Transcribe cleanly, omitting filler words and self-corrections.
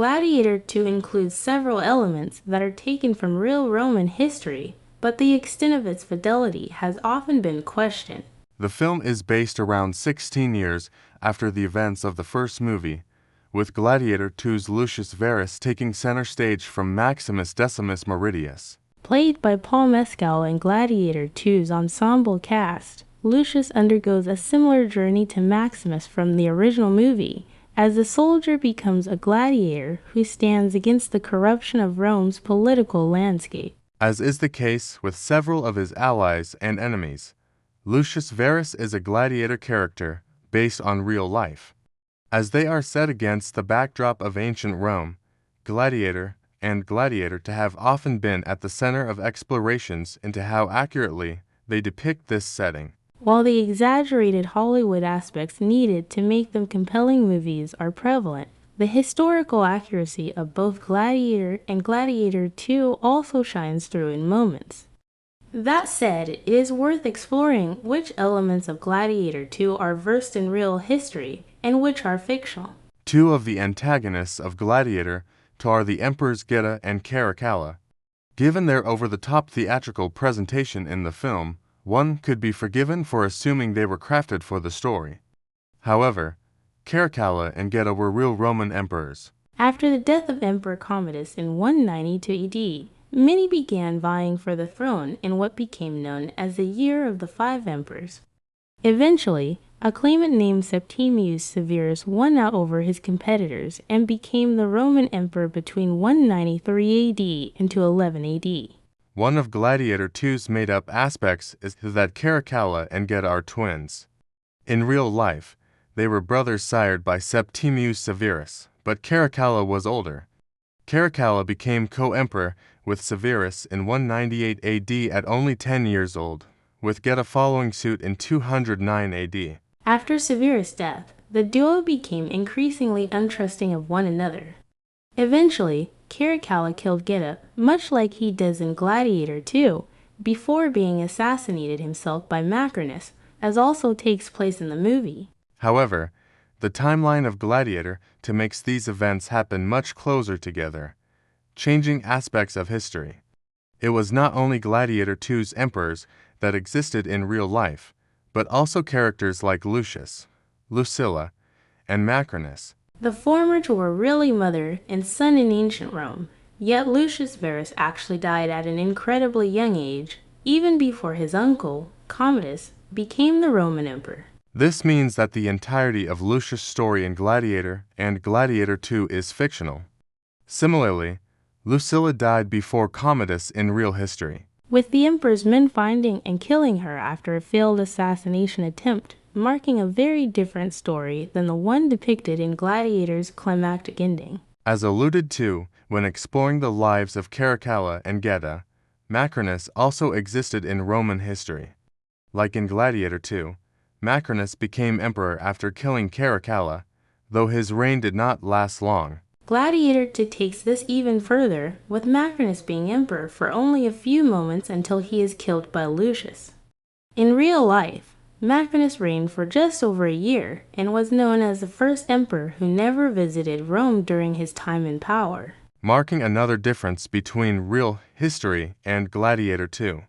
Gladiator 2 includes several elements that are taken from real Roman history, but the extent of its fidelity has often been questioned. The film is based around 16 years after the events of the first movie, with Gladiator 2's Lucius Verus taking center stage from Maximus Decimus Meridius. Played by Paul Mescal in Gladiator 2's ensemble cast, Lucius undergoes a similar journey to Maximus from the original movie, as the soldier becomes a gladiator who stands against the corruption of Rome's political landscape. As is the case with several of his allies and enemies, Lucius Verus is a gladiator character based on real life. As they are set against the backdrop of ancient Rome, Gladiator and Gladiator to have often been at the center of explorations into how accurately they depict this setting. While the exaggerated Hollywood aspects needed to make them compelling movies are prevalent, the historical accuracy of both Gladiator and Gladiator 2 also shines through in moments. That said, it is worth exploring which elements of Gladiator 2 are versed in real history and which are fictional. Two of the antagonists of Gladiator are the Emperors Geta and Caracalla. Given their over-the-top theatrical presentation in the film, one could be forgiven for assuming they were crafted for the story. However, Caracalla and Geta were real Roman emperors. After the death of Emperor Commodus in 192 AD, many began vying for the throne in what became known as the Year of the Five Emperors. Eventually, a claimant named Septimius Severus won out over his competitors and became the Roman emperor between 193 AD and 11 AD. One of Gladiator 2's made-up aspects is that Caracalla and Geta are twins. In real life, they were brothers sired by Septimius Severus, but Caracalla was older. Caracalla became co-emperor with Severus in 198 AD at only 10 years old, with Geta following suit in 209 AD. After Severus' death, the duo became increasingly untrusting of one another. Eventually, Caracalla killed Geta, much like he does in Gladiator 2, before being assassinated himself by Macrinus, as also takes place in the movie. However, the timeline of Gladiator makes these events happen much closer together, changing aspects of history. It was not only Gladiator 2's emperors that existed in real life, but also characters like Lucius, Lucilla, and Macrinus. The former were really mother and son in ancient Rome, yet Lucius Verus actually died at an incredibly young age, even before his uncle, Commodus, became the Roman emperor. This means that the entirety of Lucius' story in Gladiator and Gladiator 2 is fictional. Similarly, Lucilla died before Commodus in real history, with the emperor's men finding and killing her after a failed assassination attempt, marking a very different story than the one depicted in Gladiator's climactic ending. As alluded to when exploring the lives of Caracalla and Geta, Macrinus also existed in Roman history. Like in Gladiator 2, Macrinus became emperor after killing Caracalla, though his reign did not last long. Gladiator 2 takes this even further, with Macrinus being emperor for only a few moments until he is killed by Lucius. In real life, Macrinus reigned for just over a year and was known as the first emperor who never visited Rome during his time in power, marking another difference between real history and Gladiator 2.